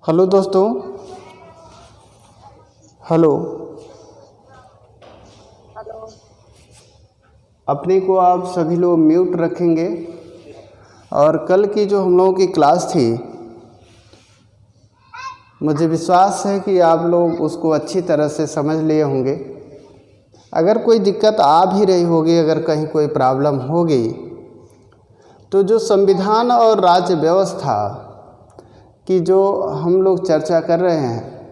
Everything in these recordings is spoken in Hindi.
हेलो दोस्तों। हेलो। हेलो। अपने को आप सभी लोग म्यूट रखेंगे और कल की जो हम लोगों की क्लास थी, मुझे विश्वास है कि आप लोग उसको अच्छी तरह से समझ लिए होंगे। अगर कोई दिक्कत आ भी रही होगी, अगर कहीं कोई प्रॉब्लम होगी, तो जो संविधान और राज्य व्यवस्था की जो हम लोग चर्चा कर रहे हैं,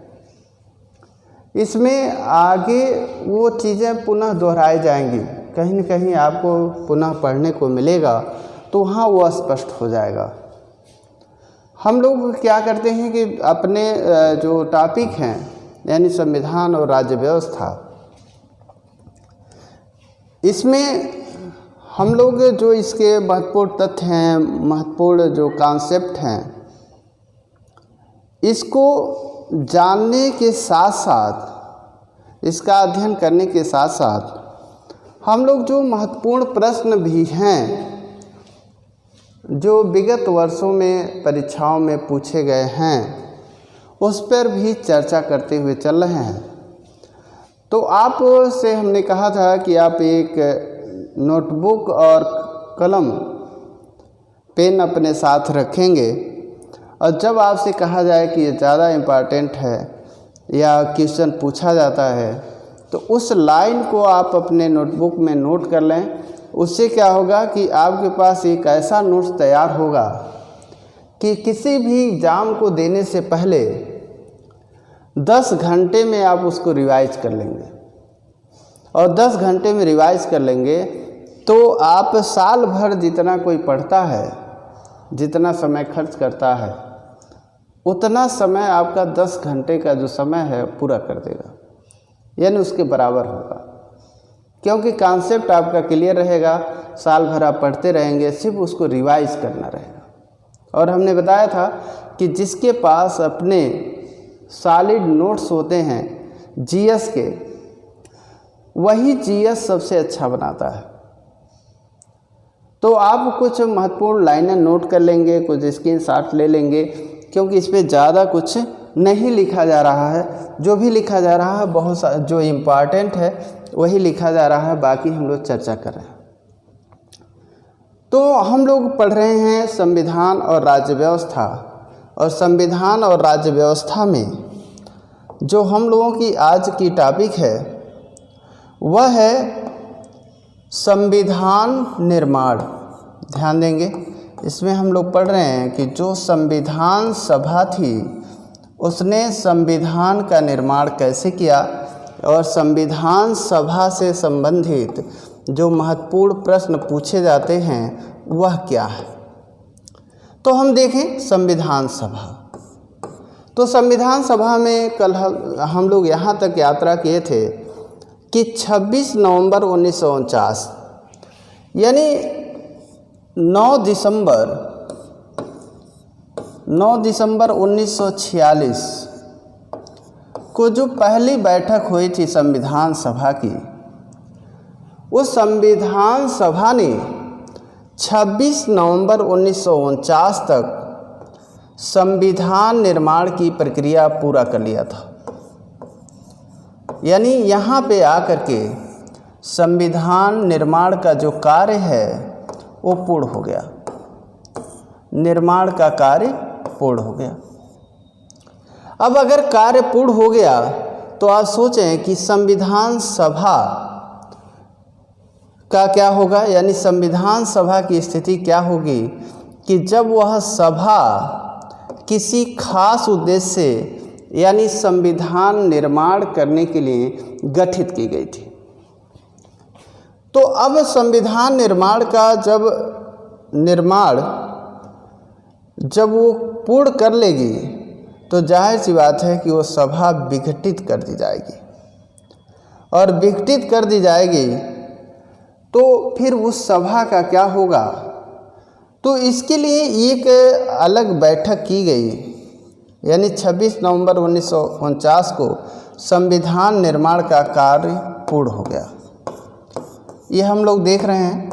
इसमें आगे वो चीज़ें पुनः दोहराई जाएंगी। कहीं न कहीं आपको पुनः पढ़ने को मिलेगा तो वहाँ वो स्पष्ट हो जाएगा। हम लोग क्या करते हैं कि अपने जो टॉपिक हैं, यानी संविधान और राज्य व्यवस्था, इसमें हम लोग जो इसके महत्वपूर्ण तथ्य हैं, महत्वपूर्ण जो कॉन्सेप्ट हैं, इसको जानने के साथ साथ, इसका अध्ययन करने के साथ साथ हम लोग जो महत्वपूर्ण प्रश्न भी हैं जो विगत वर्षों में परीक्षाओं में पूछे गए हैं, उस पर भी चर्चा करते हुए चल रहे हैं। तो आप से हमने कहा था कि आप एक नोटबुक और कलम पेन अपने साथ रखेंगे, और जब आपसे कहा जाए कि ये ज़्यादा इम्पॉर्टेंट है या क्वेश्चन पूछा जाता है, तो उस लाइन को आप अपने नोटबुक में नोट कर लें। उससे क्या होगा कि आपके पास एक ऐसा नोट्स तैयार होगा कि किसी भी एग्ज़ाम को देने से पहले 10 घंटे में आप उसको रिवाइज कर लेंगे, और 10 घंटे में रिवाइज कर लेंगे तो आप साल भर जितना कोई पढ़ता है, जितना समय खर्च करता है, उतना समय आपका 10 घंटे का जो समय है पूरा कर देगा, यानी उसके बराबर होगा। क्योंकि कॉन्सेप्ट आपका क्लियर रहेगा, साल भर आप पढ़ते रहेंगे, सिर्फ उसको रिवाइज करना रहेगा। और हमने बताया था कि जिसके पास अपने सॉलिड नोट्स होते हैं जीएस के, वही जीएस सबसे अच्छा बनाता है। तो आप कुछ महत्वपूर्ण लाइनें नोट कर लेंगे, कुछ स्क्रीनशॉट ले लेंगे, क्योंकि इस पर ज़्यादा कुछ नहीं लिखा जा रहा है। जो भी लिखा जा रहा है बहुत जो इम्पॉर्टेंट है वही लिखा जा रहा है, बाकी हम लोग चर्चा कर रहे हैं। तो हम लोग पढ़ रहे हैं संविधान और राज्य व्यवस्था, और संविधान और राज्य व्यवस्था में जो हम लोगों की आज की टॉपिक है वह है संविधान निर्माण। ध्यान देंगे, इसमें हम लोग पढ़ रहे हैं कि जो संविधान सभा थी उसने संविधान का निर्माण कैसे किया, और संविधान सभा से संबंधित जो महत्वपूर्ण प्रश्न पूछे जाते हैं वह क्या है। तो हम देखें संविधान सभा। तो संविधान सभा में कल हम लोग यहाँ तक यात्रा किए थे कि 26 नवंबर 1949 यानी 9 दिसंबर 1946 को जो पहली बैठक हुई थी संविधान सभा की, उस संविधान सभा ने 26 नवंबर 1949 तक संविधान निर्माण की प्रक्रिया पूरा कर लिया था। यानी यहाँ पे आकर के संविधान निर्माण का जो कार्य है वो पूर्ण हो गया, निर्माण का कार्य पूर्ण हो गया। अब अगर कार्य पूर्ण हो गया तो आप सोचें कि संविधान सभा का क्या होगा, यानी संविधान सभा की स्थिति क्या होगी कि जब वह सभा किसी खास उद्देश्य से, यानी संविधान निर्माण करने के लिए गठित की गई थी। तो अब संविधान निर्माण का जब वो पूर्ण कर लेगी तो जाहिर सी बात है कि वो सभा विघटित कर दी जाएगी, और विघटित कर दी जाएगी तो फिर उस सभा का क्या होगा। तो इसके लिए एक अलग बैठक की गई, यानी 26 नवंबर 1949 को संविधान निर्माण का कार्य पूर्ण हो गया। ये हम लोग देख रहे हैं।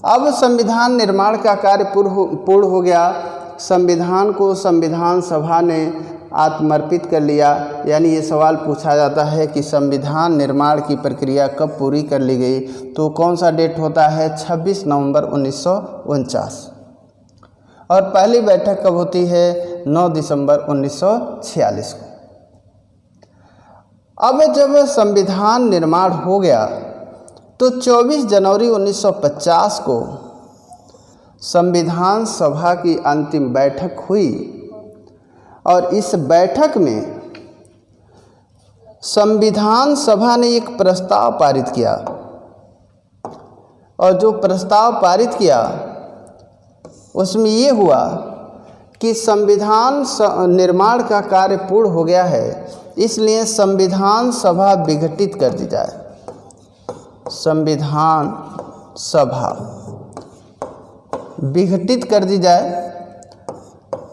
अब संविधान निर्माण का कार्य पूर्ण हो गया, संविधान को संविधान सभा ने आत्मर्पित कर लिया, यानी ये सवाल पूछा जाता है कि संविधान निर्माण की प्रक्रिया कब पूरी कर ली गई, तो कौन सा डेट होता है 26 नवंबर 1949। और पहली बैठक कब होती है 9 दिसंबर 1946 को। अब जब संविधान निर्माण हो गया तो 24 जनवरी 1950 को संविधान सभा की अंतिम बैठक हुई और इस बैठक में संविधान सभा ने एक प्रस्ताव पारित किया और जो प्रस्ताव पारित किया उसमें ये हुआ कि संविधान निर्माण का कार्य पूर्ण हो गया है, इसलिए संविधान सभा विघटित कर दी जाए। संविधान सभा विघटित कर दी जाए,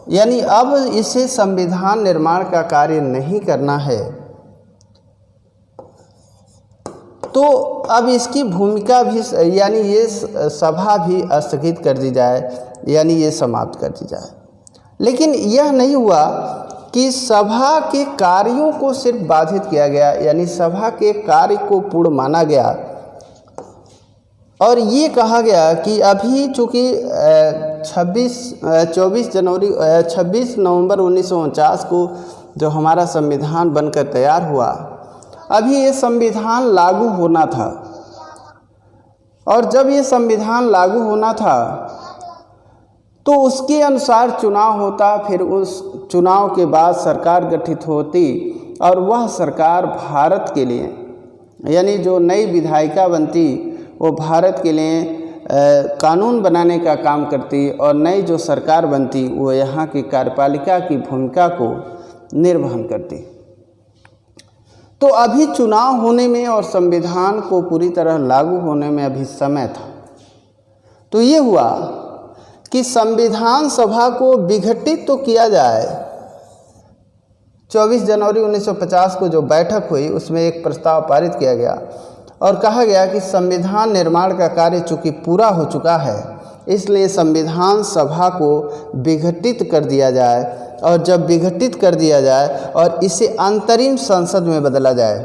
यानी अब इसे संविधान निर्माण का कार्य नहीं करना है, तो अब इसकी भूमिका भी यानी ये सभा भी स्थगित कर दी जाए, यानी ये समाप्त कर दी जाए। लेकिन यह नहीं हुआ कि सभा के कार्यों को सिर्फ बाधित किया गया, यानी सभा के कार्य को पूर्ण माना गया और ये कहा गया कि अभी चूँकि 26 नवंबर 1949 को जो हमारा संविधान बनकर तैयार हुआ, अभी ये संविधान लागू होना था और जब ये संविधान लागू होना था तो उसके अनुसार चुनाव होता, फिर उस चुनाव के बाद सरकार गठित होती और वह सरकार भारत के लिए, यानी जो नई विधायिका बनती वो भारत के लिए कानून बनाने का काम करती और नई जो सरकार बनती वो यहाँ की कार्यपालिका की भूमिका को निर्वहन करती। तो अभी चुनाव होने में और संविधान को पूरी तरह लागू होने में अभी समय था। तो ये हुआ कि संविधान सभा को विघटित तो किया जाए। 24 जनवरी 1950 को जो बैठक हुई उसमें एक प्रस्ताव पारित किया गया और कहा गया कि संविधान निर्माण का कार्य चूँकि पूरा हो चुका है, इसलिए संविधान सभा को विघटित कर दिया जाए और जब विघटित कर दिया जाए और इसे अंतरिम संसद में बदला जाए।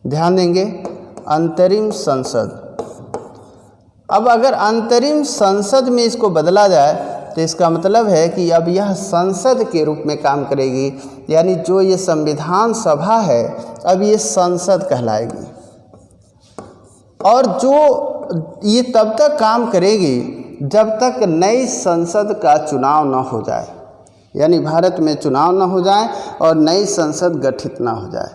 ध्यान देंगे, अंतरिम संसद। अब अगर अंतरिम संसद में इसको बदला जाए तो इसका मतलब है कि अब यह संसद के रूप में काम करेगी, यानी जो ये संविधान सभा है अब ये संसद कहलाएगी और जो ये तब तक काम करेगी जब तक नई संसद का चुनाव न हो जाए, यानी भारत में चुनाव न हो जाए और नई संसद गठित न हो जाए।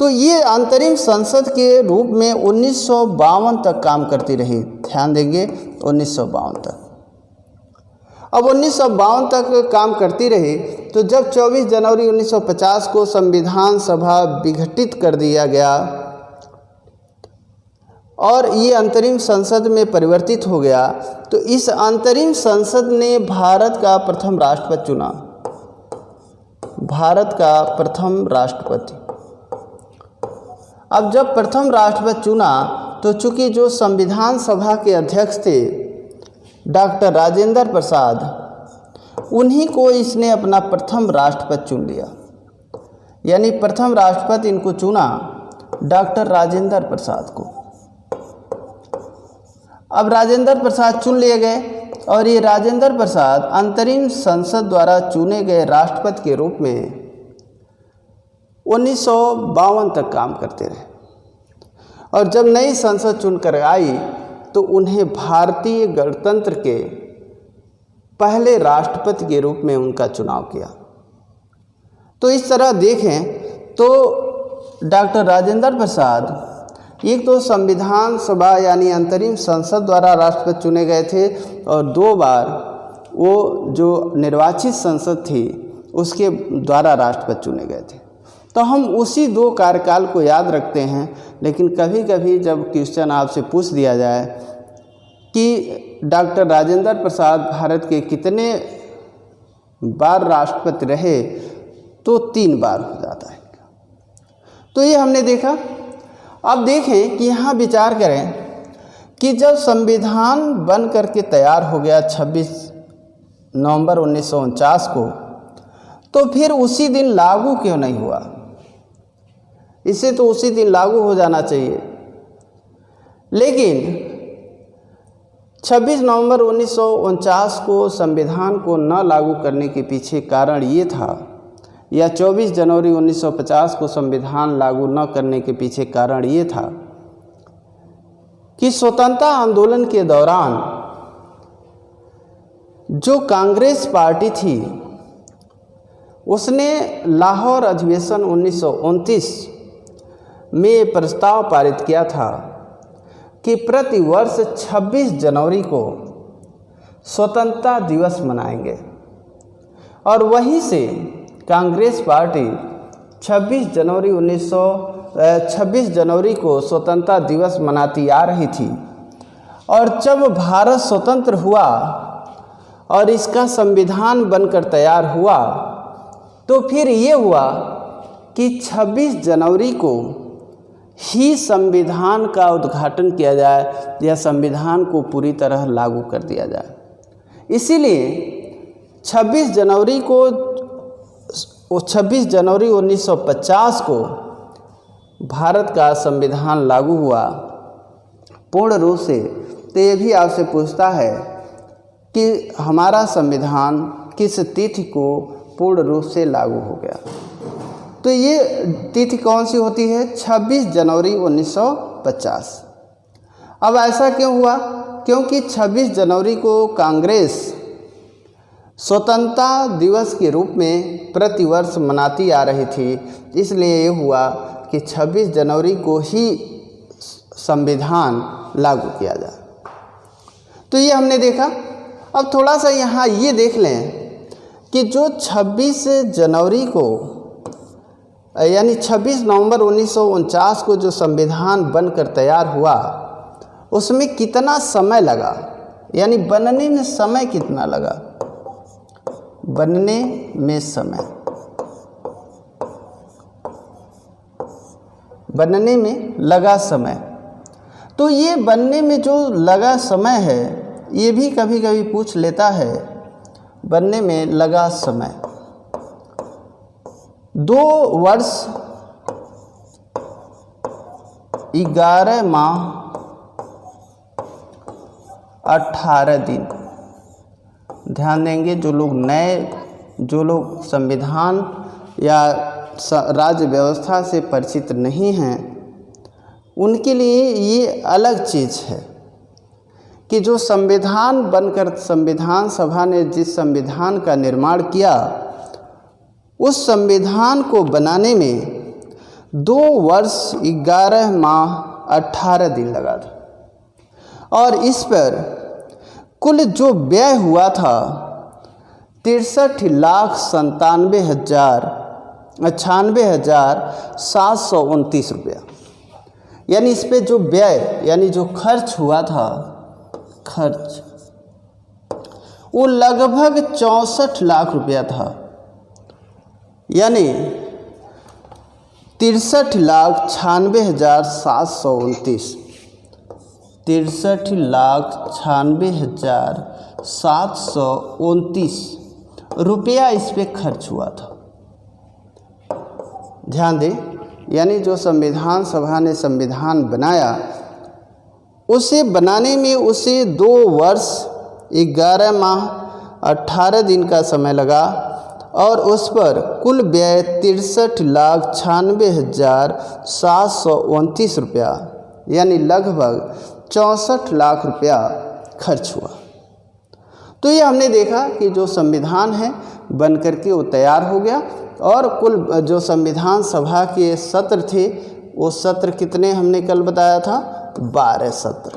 तो ये अंतरिम संसद के रूप में 1952 तक काम करती रही। ध्यान देंगे, 1952 तक। अब 1952 तक काम करती रही तो जब 24 जनवरी 1950 को संविधान सभा विघटित कर दिया गया और ये अंतरिम संसद में परिवर्तित हो गया, तो इस अंतरिम संसद ने भारत का प्रथम राष्ट्रपति चुना। भारत का प्रथम राष्ट्रपति। अब जब प्रथम राष्ट्रपति चुना तो चूंकि जो संविधान सभा के अध्यक्ष थे डॉक्टर राजेंद्र प्रसाद, उन्हीं को इसने अपना प्रथम राष्ट्रपति चुन लिया, यानी प्रथम राष्ट्रपति इनको चुना डॉक्टर राजेंद्र प्रसाद को। अब राजेंद्र प्रसाद चुन लिए गए और ये राजेंद्र प्रसाद अंतरिम संसद द्वारा चुने गए राष्ट्रपति के रूप में 1952 तक काम करते रहे और जब नई संसद चुनकर आई तो उन्हें भारतीय गणतंत्र के पहले राष्ट्रपति के रूप में उनका चुनाव किया। तो इस तरह देखें तो डॉक्टर राजेंद्र प्रसाद एक तो संविधान सभा यानी अंतरिम संसद द्वारा राष्ट्रपति चुने गए थे और 2 बार वो जो निर्वाचित संसद थी उसके द्वारा राष्ट्रपति चुने गए थे। तो हम उसी 2 कार्यकाल को याद रखते हैं, लेकिन कभी कभी जब क्वेश्चन आपसे पूछ दिया जाए कि डॉक्टर राजेंद्र प्रसाद भारत के कितने बार राष्ट्रपति रहे, तो 3 बार हो जाता है। तो ये हमने देखा। अब देखें कि यहाँ विचार करें कि जब संविधान बन करके तैयार हो गया 26 नवंबर 1949 को, तो फिर उसी दिन लागू क्यों नहीं हुआ? इसे तो उसी दिन लागू हो जाना चाहिए। लेकिन 26 नवंबर 1949 को संविधान को न लागू करने के पीछे कारण ये था, या 24 जनवरी 1950 को संविधान लागू न करने के पीछे कारण ये था कि स्वतंत्रता आंदोलन के दौरान जो कांग्रेस पार्टी थी उसने लाहौर अधिवेशन 1929 में प्रस्ताव पारित किया था कि प्रति वर्ष 26 जनवरी को स्वतंत्रता दिवस मनाएंगे, और वहीं से कांग्रेस पार्टी 26 जनवरी को स्वतंत्रता दिवस मनाती आ रही थी। और जब भारत स्वतंत्र हुआ और इसका संविधान बनकर तैयार हुआ, तो फिर ये हुआ कि 26 जनवरी को ही संविधान का उद्घाटन किया जाए या संविधान को पूरी तरह लागू कर दिया जाए। इसीलिए 26 जनवरी 1950 को भारत का संविधान लागू हुआ पूर्ण रूप से। तो ये भी आपसे पूछता है कि हमारा संविधान किस तिथि को पूर्ण रूप से लागू हो गया? तो ये तिथि कौन सी होती है? 26 जनवरी 1950। अब ऐसा क्यों हुआ? क्योंकि 26 जनवरी को कांग्रेस स्वतंत्रता दिवस के रूप में प्रतिवर्ष मनाती आ रही थी। इसलिए ये हुआ कि 26 जनवरी को ही संविधान लागू किया जाए। तो ये हमने देखा। अब थोड़ा सा यहाँ ये देख लें कि जो 26 जनवरी को यानी 26 नवंबर 1949 को जो संविधान बनकर तैयार हुआ, उसमें कितना समय लगा, यानी बनने में समय कितना लगा? बनने में समय, बनने में लगा समय। तो ये बनने में जो लगा समय है, ये भी कभी कभी पूछ लेता है। बनने में लगा समय 2 वर्ष 11 माह 18 दिन। ध्यान देंगे, जो लोग संविधान या राज्य व्यवस्था से परिचित नहीं हैं, उनके लिए ये अलग चीज़ है कि जो संविधान बनकर संविधान सभा ने जिस संविधान का निर्माण किया, उस संविधान को बनाने में 2 वर्ष 11 माह 18 दिन लगा था। और इस पर कुल जो व्यय हुआ था 93,96,729 रुपया। यानी इस पे जो व्यय यानी जो खर्च हुआ था, खर्च वो लगभग 64 लाख रुपया था। यानी 63,96,729 63,96,729 रुपया इस पे खर्च हुआ था। ध्यान दें, यानी जो संविधान सभा ने संविधान बनाया, उसे बनाने में उसे 2 वर्ष 11 माह 18 दिन का समय लगा, और उस पर कुल व्यय 63,96,729 रुपया यानी लगभग 64 लाख रुपया खर्च हुआ। तो ये हमने देखा कि जो संविधान है बन करके वो तैयार हो गया, और कुल जो संविधान सभा के सत्र थे, वो सत्र कितने हमने कल बताया था? 12 सत्र।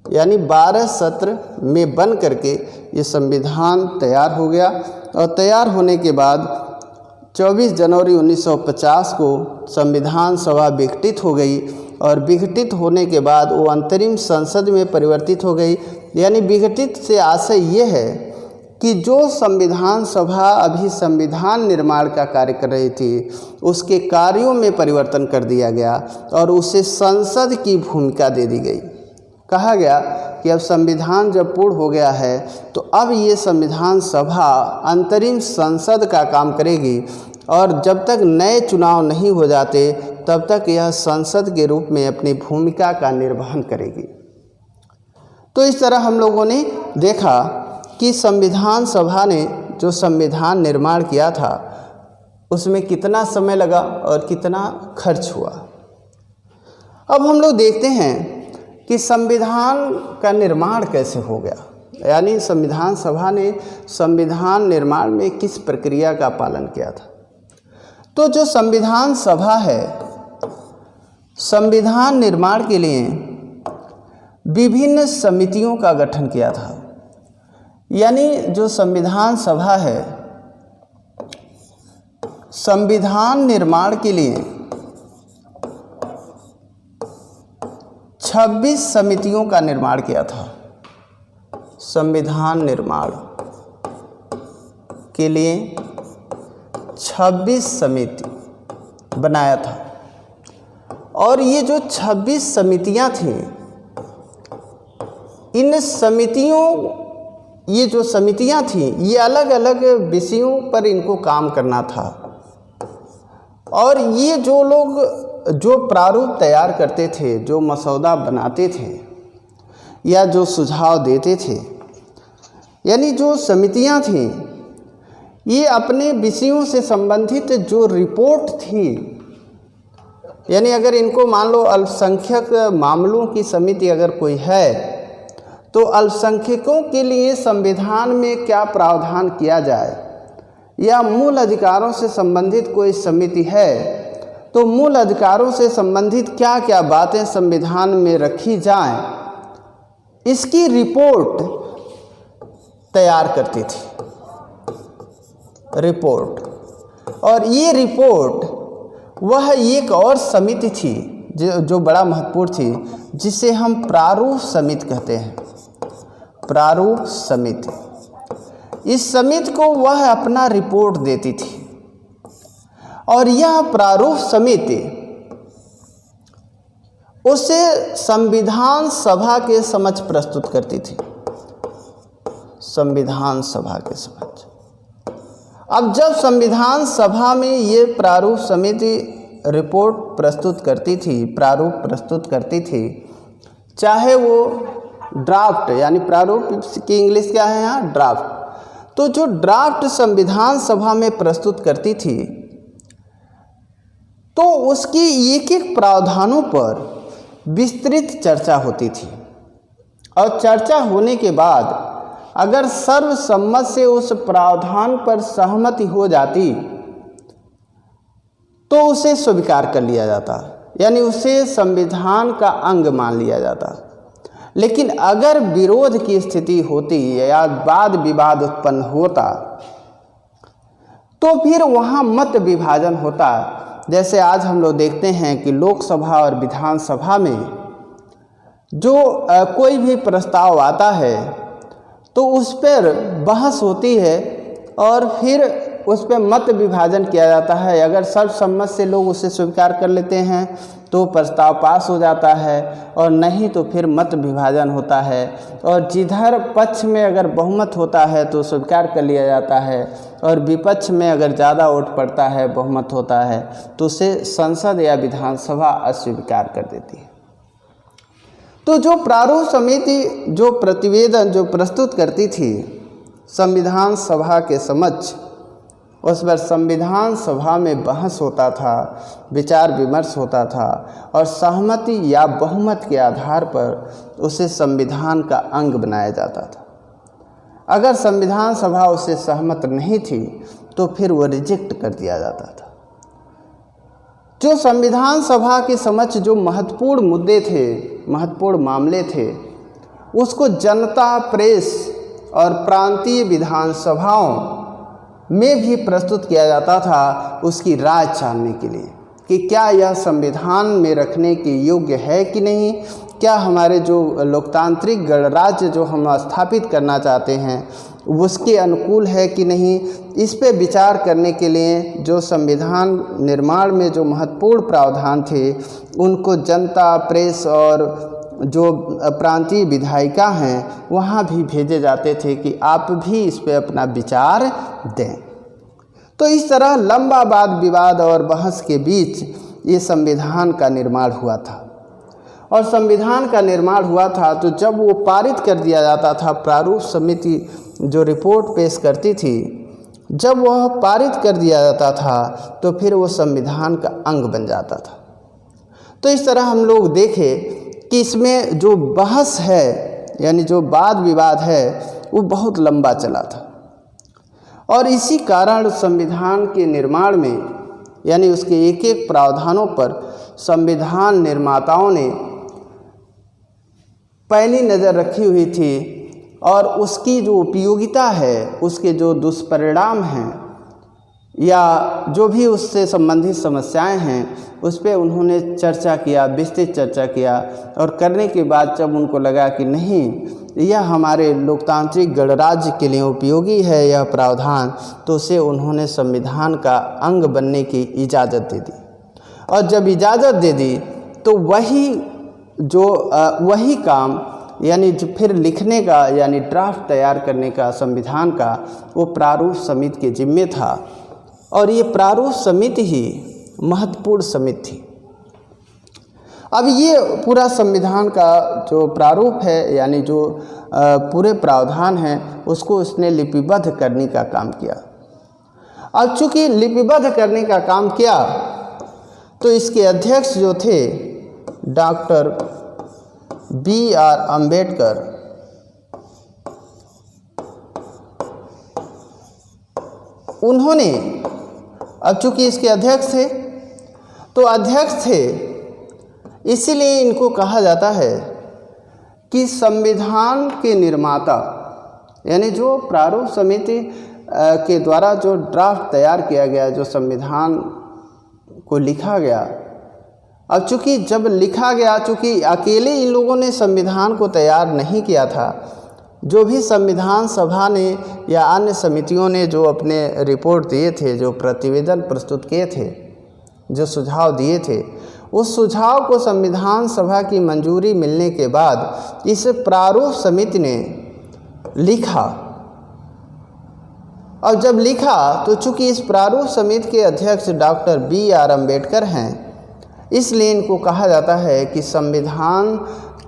यानी 12 सत्र में बन करके ये संविधान तैयार हो गया। और तैयार होने के बाद 24 जनवरी 1950 को संविधान सभा विघटित हो गई, और विघटित होने के बाद वो अंतरिम संसद में परिवर्तित हो गई। यानी विघटित से आशय ये है कि जो संविधान सभा अभी संविधान निर्माण का कार्य कर रही थी, उसके कार्यों में परिवर्तन कर दिया गया और उसे संसद की भूमिका दे दी गई। कहा गया कि अब संविधान जब पूर्ण हो गया है तो अब ये संविधान सभा अंतरिम संसद का काम करेगी और जब तक नए चुनाव नहीं हो जाते तब तक यह संसद के रूप में अपनी भूमिका का निर्वहन करेगी। तो इस तरह हम लोगों ने देखा कि संविधान सभा ने जो संविधान निर्माण किया था उसमें कितना समय लगा और कितना खर्च हुआ। अब हम लोग देखते हैं कि संविधान का निर्माण कैसे हो गया, यानी संविधान सभा ने संविधान निर्माण में किस प्रक्रिया का पालन किया था। तो जो संविधान सभा है, संविधान निर्माण के लिए विभिन्न समितियों का गठन किया था। यानी जो संविधान सभा है, संविधान निर्माण के लिए 26 समितियों का निर्माण किया था। संविधान निर्माण के लिए 26 समिति बनाया था और ये जो 26 समितियां थीं, इन समितियों ये जो समितियां थीं ये अलग अलग विषयों पर इनको काम करना था और ये जो लोग जो प्रारूप तैयार करते थे, जो मसौदा बनाते थे या जो सुझाव देते थे, यानी जो समितियां थीं ये अपने विषयों से संबंधित जो रिपोर्ट थी, यानी अगर इनको मान लो अल्पसंख्यक मामलों की समिति अगर कोई है तो अल्पसंख्यकों के लिए संविधान में क्या प्रावधान किया जाए, या मूल अधिकारों से संबंधित कोई समिति है तो मूल अधिकारों से संबंधित क्या क्या बातें संविधान में रखी जाएं, इसकी रिपोर्ट तैयार करती थी। रिपोर्ट, और ये रिपोर्ट वह एक और समिति थी जो बड़ा महत्वपूर्ण थी, जिसे हम प्रारूप समिति कहते हैं। प्रारूप समिति, इस समिति को वह अपना रिपोर्ट देती थी और यह प्रारूप समिति उसे संविधान सभा के समक्ष प्रस्तुत करती थी। संविधान सभा के समक्ष। अब जब संविधान सभा में ये प्रारूप समिति रिपोर्ट प्रस्तुत करती थी, प्रारूप प्रस्तुत करती थी, चाहे वो ड्राफ्ट, यानी प्रारूप की इंग्लिश क्या है यहाँ, ड्राफ्ट। तो जो ड्राफ्ट संविधान सभा में प्रस्तुत करती थी तो उसकी एक एक प्रावधानों पर विस्तृत चर्चा होती थी और चर्चा होने के बाद अगर सर्वसम्मत से उस प्रावधान पर सहमति हो जाती तो उसे स्वीकार कर लिया जाता, यानी उसे संविधान का अंग मान लिया जाता। लेकिन अगर विरोध की स्थिति होती या वाद विवाद उत्पन्न होता तो फिर वहाँ मत विभाजन होता। जैसे आज हम लोग देखते हैं कि लोकसभा और विधानसभा में जो कोई भी प्रस्ताव आता है तो उस पर बहस होती है और फिर उस पर मत विभाजन किया जाता है। अगर सर्वसम्मत से लोग उसे स्वीकार कर लेते हैं तो प्रस्ताव पास हो जाता है और नहीं तो फिर मत विभाजन होता है और जिधर पक्ष में अगर बहुमत होता है तो स्वीकार कर लिया जाता है और विपक्ष में अगर ज़्यादा वोट पड़ता है, बहुमत होता है तो उसे संसद या विधानसभा अस्वीकार कर देती है। तो जो प्रारूप समिति जो प्रतिवेदन जो प्रस्तुत करती थी संविधान सभा के समक्ष, उस पर संविधान सभा में बहस होता था, विचार विमर्श होता था और सहमति या बहुमत के आधार पर उसे संविधान का अंग बनाया जाता था। अगर संविधान सभा उससे सहमत नहीं थी तो फिर वो रिजेक्ट कर दिया जाता था। जो संविधान सभा के समक्ष जो महत्वपूर्ण मुद्दे थे, महत्वपूर्ण मामले थे, उसको जनता, प्रेस और प्रांतीय विधानसभाओं में भी प्रस्तुत किया जाता था उसकी राय जानने के लिए कि क्या यह संविधान में रखने के योग्य है कि नहीं, क्या हमारे जो लोकतांत्रिक गणराज्य जो हम स्थापित करना चाहते हैं उसके अनुकूल है कि नहीं। इस पे विचार करने के लिए जो संविधान निर्माण में जो महत्वपूर्ण प्रावधान थे उनको जनता, प्रेस और जो प्रांतीय विधायिका हैं वहाँ भी भेजे जाते थे कि आप भी इस पे अपना विचार दें। तो इस तरह लंबा वाद विवाद और बहस के बीच ये संविधान का निर्माण हुआ था। और संविधान का निर्माण हुआ था तो जब वो पारित कर दिया जाता था, प्रारूप समिति जो रिपोर्ट पेश करती थी, जब वह पारित कर दिया जाता था तो फिर वो संविधान का अंग बन जाता था। तो इस तरह हम लोग देखें कि इसमें जो बहस है यानी जो वाद विवाद है वो बहुत लंबा चला था। और इसी कारण संविधान के निर्माण में यानी उसके एक एक प्रावधानों पर संविधान निर्माताओं ने पैनी नज़र रखी हुई थी और उसकी जो उपयोगिता है, उसके जो दुष्परिणाम हैं या जो भी उससे संबंधित समस्याएं हैं उस पर उन्होंने चर्चा किया, विस्तृत चर्चा किया। और करने के बाद जब उनको लगा कि नहीं यह हमारे लोकतांत्रिक गणराज्य के लिए उपयोगी है यह प्रावधान, तो उसे उन्होंने संविधान का अंग बनने की इजाज़त दे दी। और जब इजाज़त दे दी तो वही काम यानी जो फिर लिखने का यानी ड्राफ्ट तैयार करने का संविधान का वो प्रारूप समिति के जिम्मे था। और ये प्रारूप समिति ही महत्वपूर्ण समिति थी। अब ये पूरा संविधान का जो प्रारूप है यानी जो पूरे प्रावधान हैं उसको उसने लिपिबद्ध करने का काम किया। अब चूँकि लिपिबद्ध करने का काम किया तो इसके अध्यक्ष जो थे डॉक्टर B.R. अम्बेडकर, उन्होंने अब चूँकि इसके अध्यक्ष थे तो अध्यक्ष थे इसीलिए इनको कहा जाता है कि संविधान के निर्माता यानी जो प्रारूप समिति के द्वारा जो ड्राफ्ट तैयार किया गया, जो संविधान को लिखा गया। अब चूँकि जब लिखा गया, चूँकि अकेले इन लोगों ने संविधान को तैयार नहीं किया था, जो भी संविधान सभा ने या अन्य समितियों ने जो अपने रिपोर्ट दिए थे, जो प्रतिवेदन प्रस्तुत किए थे, जो सुझाव दिए थे, उस सुझाव को संविधान सभा की मंजूरी मिलने के बाद इस प्रारूप समिति ने लिखा। और जब लिखा तो चूँकि इस प्रारूप समिति के अध्यक्ष डॉक्टर B.R. अम्बेडकर हैं, इसलिए इनको कहा जाता है कि संविधान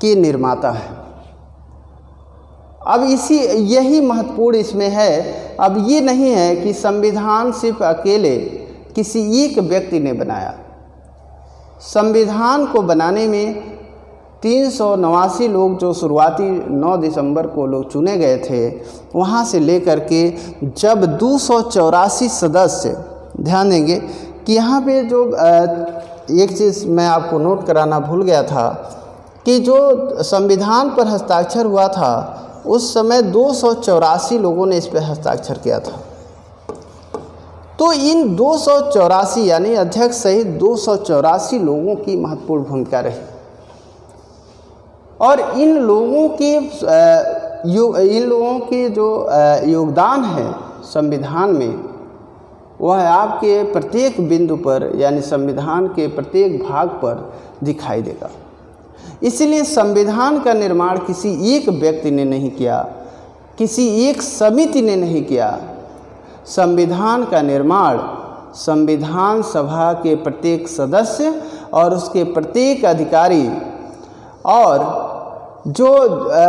के निर्माता है। अब यही महत्वपूर्ण इसमें है। अब ये नहीं है कि संविधान सिर्फ अकेले किसी एक व्यक्ति ने बनाया। संविधान को बनाने में 389 लोग जो शुरुआती 9 दिसंबर को लोग चुने गए थे, वहाँ से लेकर के जब 284 सदस्य, ध्यान देंगे कि यहाँ पे जो एक चीज़ मैं आपको नोट कराना भूल गया था कि जो संविधान पर हस्ताक्षर हुआ था उस समय 284 लोगों ने इस पर हस्ताक्षर किया था। तो इन 284 यानी अध्यक्ष सहित 284 लोगों की महत्वपूर्ण भूमिका रही। और इन लोगों के जो योगदान है संविधान में, वह आपके प्रत्येक बिंदु पर यानी संविधान के प्रत्येक भाग पर दिखाई देगा। इसलिए संविधान का निर्माण किसी एक व्यक्ति ने नहीं किया, किसी एक समिति ने नहीं किया। संविधान का निर्माण संविधान सभा के प्रत्येक सदस्य और उसके प्रत्येक अधिकारी और जो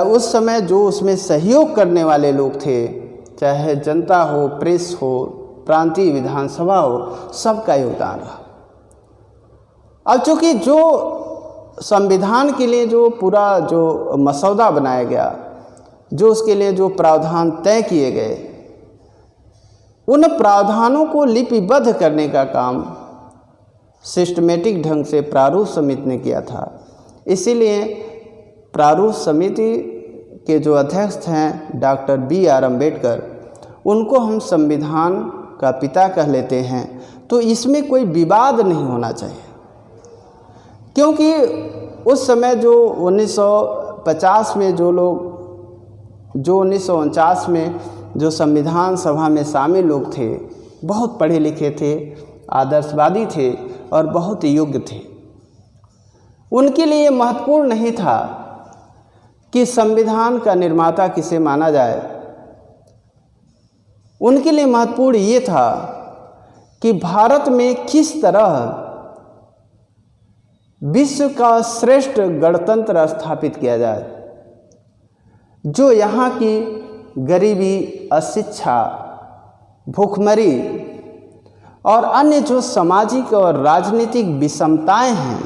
उस समय जो उसमें सहयोग करने वाले लोग थे, चाहे जनता हो, प्रेस हो, प्रांतीय विधानसभा हो, सबका योगदान रहा। अब चूँकि जो संविधान के लिए जो पूरा जो मसौदा बनाया गया, जो उसके लिए जो प्रावधान तय किए गए, उन प्रावधानों को लिपिबद्ध करने का काम सिस्टमेटिक ढंग से प्रारूप समिति ने किया था। इसीलिए प्रारूप समिति के जो अध्यक्ष हैं डॉक्टर B.R. अम्बेडकर, उनको हम संविधान का पिता कह लेते हैं। तो इसमें कोई विवाद नहीं होना चाहिए, क्योंकि उस समय जो 1950 में जो 1949 में जो संविधान सभा में शामिल लोग थे, बहुत पढ़े लिखे थे, आदर्शवादी थे और बहुत योग्य थे। उनके लिए महत्वपूर्ण नहीं था कि संविधान का निर्माता किसे माना जाए, उनके लिए महत्वपूर्ण ये था कि भारत में किस तरह विश्व का श्रेष्ठ गणतंत्र स्थापित किया जाए, जो यहाँ की गरीबी, अशिक्षा, भूखमरी और अन्य जो सामाजिक और राजनीतिक विषमताएं हैं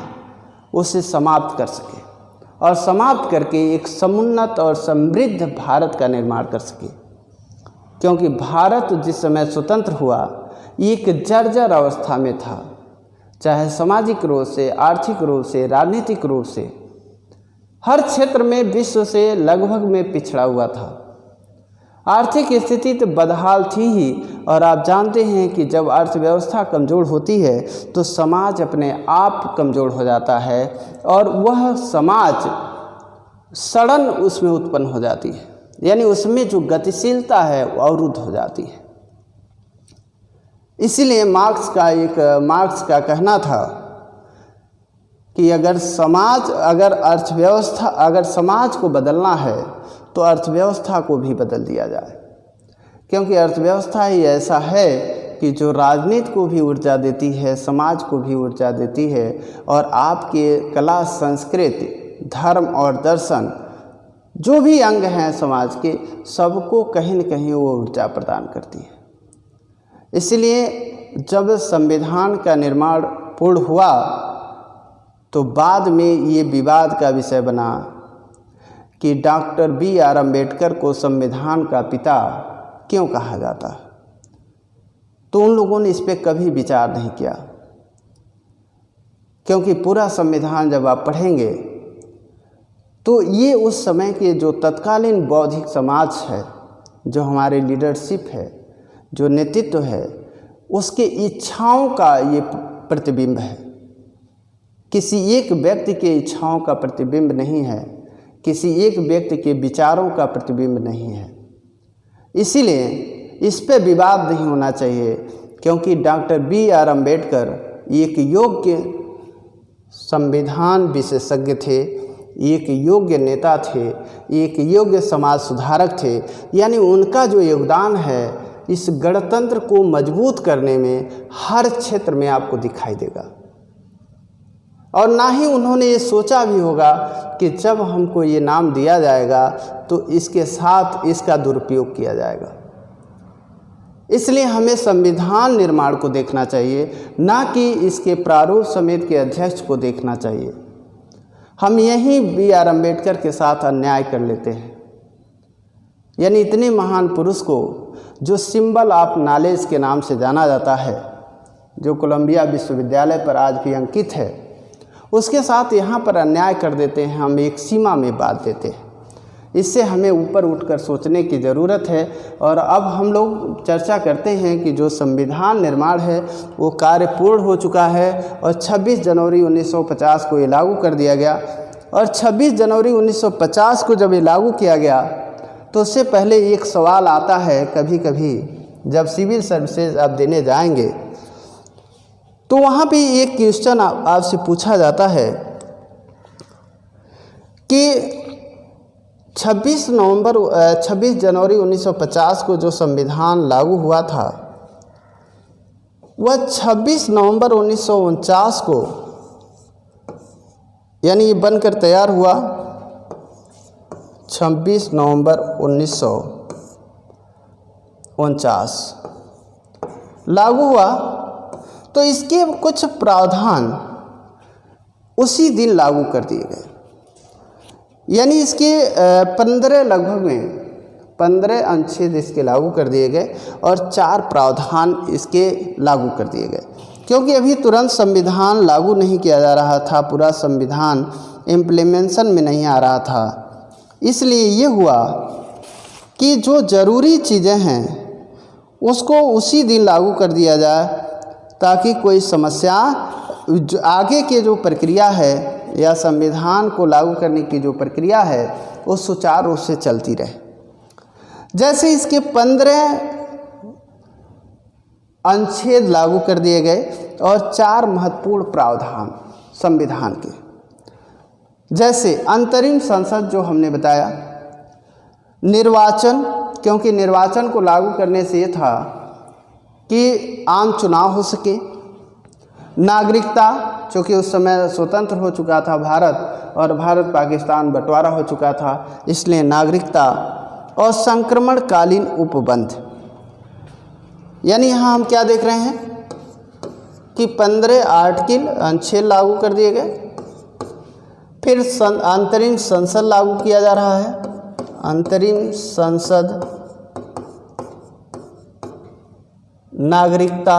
उसे समाप्त कर सके और समाप्त करके एक समुन्नत और समृद्ध भारत का निर्माण कर सके। क्योंकि भारत जिस समय स्वतंत्र हुआ एक जर्जर अवस्था में था, चाहे सामाजिक रूप से, आर्थिक रूप से, राजनीतिक रूप से, हर क्षेत्र में विश्व से लगभग में पिछड़ा हुआ था। आर्थिक स्थिति तो बदहाल थी ही, और आप जानते हैं कि जब अर्थव्यवस्था कमज़ोर होती है तो समाज अपने आप कमज़ोर हो जाता है और वह समाज सड़न उसमें उत्पन्न हो जाती है, यानी उसमें जो गतिशीलता है वो अवरुद्ध हो जाती है। इसीलिए मार्क्स का कहना था कि अगर समाज को बदलना है तो अर्थव्यवस्था को भी बदल दिया जाए, क्योंकि अर्थव्यवस्था ही ऐसा है कि जो राजनीति को भी ऊर्जा देती है, समाज को भी ऊर्जा देती है, और आपके कला, संस्कृति, धर्म और दर्शन जो भी अंग हैं समाज के, सबको कहीं न कहीं वो ऊर्जा प्रदान करती है। इसलिए जब संविधान का निर्माण पूर्ण हुआ तो बाद में ये विवाद का विषय बना कि डॉक्टर B.R. अम्बेडकर को संविधान का पिता क्यों कहा जाता है। तो उन लोगों ने इस पर कभी विचार नहीं किया, क्योंकि पूरा संविधान जब आप पढ़ेंगे तो ये उस समय के जो तत्कालीन बौद्धिक समाज है, जो हमारे लीडरशिप है, जो नेतृत्व है, उसके इच्छाओं का ये प्रतिबिंब है। किसी एक व्यक्ति के इच्छाओं का प्रतिबिंब नहीं है, किसी एक व्यक्ति के विचारों का प्रतिबिंब नहीं है। इसीलिए इस पे विवाद नहीं होना चाहिए, क्योंकि डॉक्टर B.R. अम्बेडकर एक योग्य संविधान विशेषज्ञ थे, एक योग्य नेता थे, एक योग्य समाज सुधारक थे। यानी उनका जो योगदान है इस गणतंत्र को मजबूत करने में हर क्षेत्र में आपको दिखाई देगा। और ना ही उन्होंने ये सोचा भी होगा कि जब हमको ये नाम दिया जाएगा तो इसके साथ इसका दुरुपयोग किया जाएगा। इसलिए हमें संविधान निर्माण को देखना चाहिए, ना कि इसके प्रारूप समिति के अध्यक्ष को देखना चाहिए। हम यही B.R. अम्बेडकर के साथ अन्याय कर लेते हैं। यानी इतने महान पुरुष को, जो सिंबल ऑफ नॉलेज के नाम से जाना जाता है, जो कोलंबिया विश्वविद्यालय पर आज भी अंकित है, उसके साथ यहाँ पर अन्याय कर देते हैं। हम एक सीमा में बांध देते हैं। इससे हमें ऊपर उठकर सोचने की ज़रूरत है। और अब हम लोग चर्चा करते हैं कि जो संविधान निर्माण है वो कार्य पूर्ण हो चुका है और 26 जनवरी 1950 को ये लागू कर दिया गया। और 26 जनवरी 1950 को जब ये लागू किया गया तो उससे पहले एक सवाल आता है, कभी कभी जब सिविल सर्विसेज आप देने जाएंगे तो वहाँ पे एक क्वेश्चन आपसे पूछा जाता है कि 26 जनवरी 1950 को जो संविधान लागू हुआ था वह 26 नवंबर 1949 को, यानी ये बनकर तैयार हुआ 26 नवंबर 1949 लागू हुआ। तो इसके कुछ प्रावधान उसी दिन लागू कर दिए गए। यानी इसके 15 अनुच्छेद इसके लागू कर दिए गए और 4 प्रावधान इसके लागू कर दिए गए। क्योंकि अभी तुरंत संविधान लागू नहीं किया जा रहा था, पूरा संविधान इम्प्लीमेंशन में नहीं आ रहा था। इसलिए ये हुआ कि जो ज़रूरी चीज़ें हैं उसको उसी दिन लागू कर दिया जाए, ताकि कोई समस्या आगे के जो प्रक्रिया है या संविधान को लागू करने की जो प्रक्रिया है वो सुचारू रूप से चलती रहे। जैसे इसके 15 अनुच्छेद लागू कर दिए गए और 4 महत्वपूर्ण प्रावधान संविधान के। जैसे अंतरिम संसद जो हमने बताया, निर्वाचन, क्योंकि निर्वाचन को लागू करने से ये था कि आम चुनाव हो सके, नागरिकता, चूँकि उस समय स्वतंत्र हो चुका था भारत और भारत पाकिस्तान बंटवारा हो चुका था, इसलिए नागरिकता, और संक्रमणकालीन उपबंध। यानी यहाँ हम क्या देख रहे हैं कि 15 आर्टिकल अनुच्छेद लागू कर दिए गए, फिर अंतरिम संसद लागू किया जा रहा है, अंतरिम संसद, नागरिकता,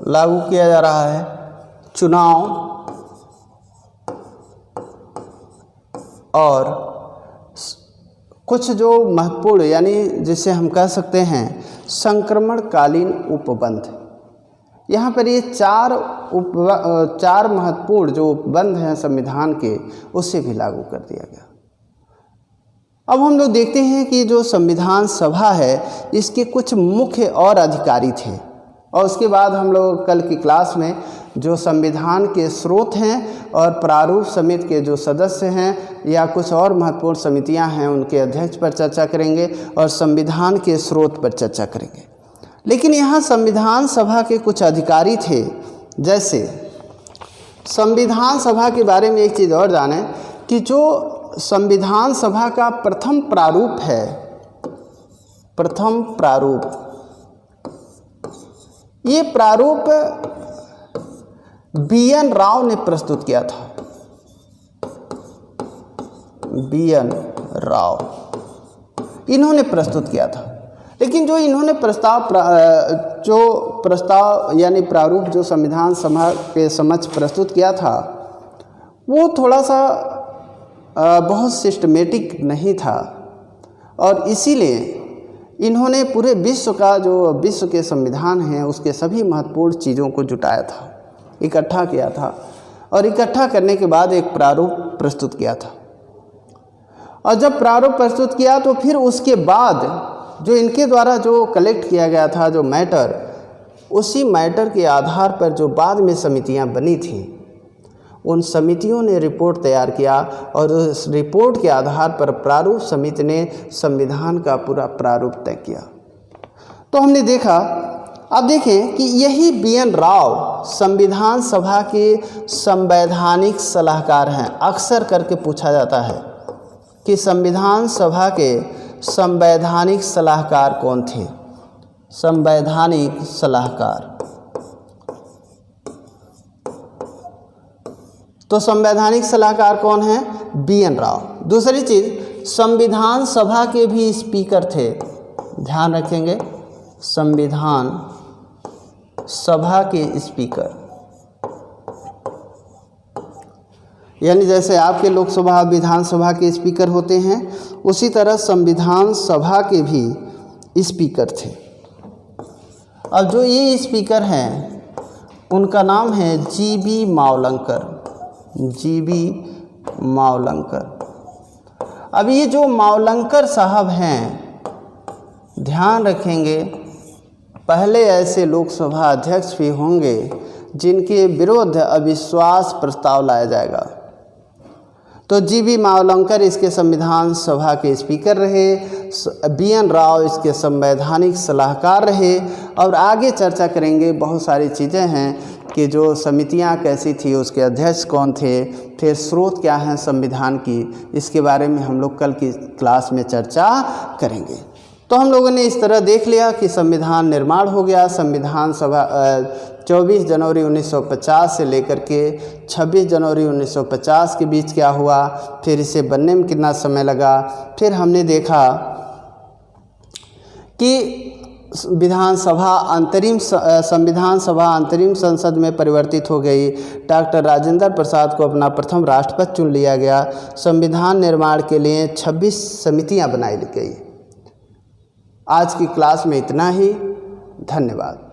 लागू किया जा रहा है, चुनाव और कुछ जो महत्वपूर्ण, यानी जिसे हम कह सकते हैं संक्रमणकालीन उपबंध। यहाँ पर ये चार महत्वपूर्ण जो उपबंध हैं संविधान के, उसे भी लागू कर दिया गया। अब हम लोग देखते हैं कि जो संविधान सभा है, इसके कुछ मुख्य और अधिकारी थे, और उसके बाद हम लोग कल की क्लास में जो संविधान के स्रोत हैं और प्रारूप समिति के जो सदस्य हैं या कुछ और महत्वपूर्ण समितियां हैं, उनके अध्यक्ष पर चर्चा करेंगे और संविधान के स्रोत पर चर्चा करेंगे। लेकिन यहाँ संविधान सभा के कुछ अधिकारी थे। जैसे संविधान सभा के बारे में एक चीज़ और जानें कि जो संविधान सभा का प्रथम प्रारूप है, प्रथम प्रारूप, ये प्रारूप बी.एन. राव ने प्रस्तुत किया था। बी.एन. राव इन्होंने प्रस्तुत किया था। लेकिन जो इन्होंने प्रस्ताव यानी प्रारूप जो संविधान सभा के समक्ष प्रस्तुत किया था, वो थोड़ा सा बहुत सिस्टमेटिक नहीं था, और इसीलिए इन्होंने पूरे विश्व का, जो विश्व के संविधान हैं, उसके सभी महत्वपूर्ण चीज़ों को जुटाया था, इकट्ठा किया था, और इकट्ठा करने के बाद एक प्रारूप प्रस्तुत किया था। और जब प्रारूप प्रस्तुत किया तो फिर उसके बाद जो इनके द्वारा जो कलेक्ट किया गया था जो मैटर, उसी मैटर के आधार पर जो बाद में समितियां बनी थी, उन समितियों ने रिपोर्ट तैयार किया, और उस रिपोर्ट के आधार पर प्रारूप समिति ने संविधान का पूरा प्रारूप तय किया। तो हमने देखा, अब देखें कि यही बी.एन. राव संविधान सभा के संवैधानिक सलाहकार हैं। अक्सर करके पूछा जाता है कि संविधान सभा के संवैधानिक सलाहकार कौन थे। संवैधानिक सलाहकार, तो संवैधानिक सलाहकार कौन है? बी.एन. राव। दूसरी चीज़, संविधान सभा के भी स्पीकर थे, ध्यान रखेंगे, संविधान सभा के स्पीकर, यानी जैसे आपके लोकसभा विधानसभा के स्पीकर होते हैं, उसी तरह संविधान सभा के भी स्पीकर थे। अब जो ये स्पीकर हैं, उनका नाम है जी.बी. मावलंकर, जी.बी. मावलंकर। अब ये जो मावलंकर साहब हैं, ध्यान रखेंगे, पहले ऐसे लोकसभा अध्यक्ष भी होंगे जिनके विरुद्ध अविश्वास प्रस्ताव लाया जाएगा। तो जी.बी. मावलंकर इसके संविधान सभा के स्पीकर रहे, बी.एन. राव इसके संवैधानिक सलाहकार रहे, और आगे चर्चा करेंगे, बहुत सारी चीज़ें हैं कि जो समितियां कैसी थी, उसके अध्यक्ष कौन थे, फिर स्रोत क्या हैं संविधान की, इसके बारे में हम लोग कल की क्लास में चर्चा करेंगे। तो हम लोगों ने इस तरह देख लिया कि संविधान निर्माण हो गया। संविधान सभा 24 जनवरी 1950 से लेकर के 26 जनवरी 1950 के बीच क्या हुआ, फिर इसे बनने में कितना समय लगा। फिर हमने देखा कि संविधान सभा अंतरिम संसद में परिवर्तित हो गई। डॉक्टर राजेंद्र प्रसाद को अपना प्रथम राष्ट्रपति चुन लिया गया। संविधान निर्माण के लिए 26 समितियां बनाई गई। आज की क्लास में इतना ही। धन्यवाद।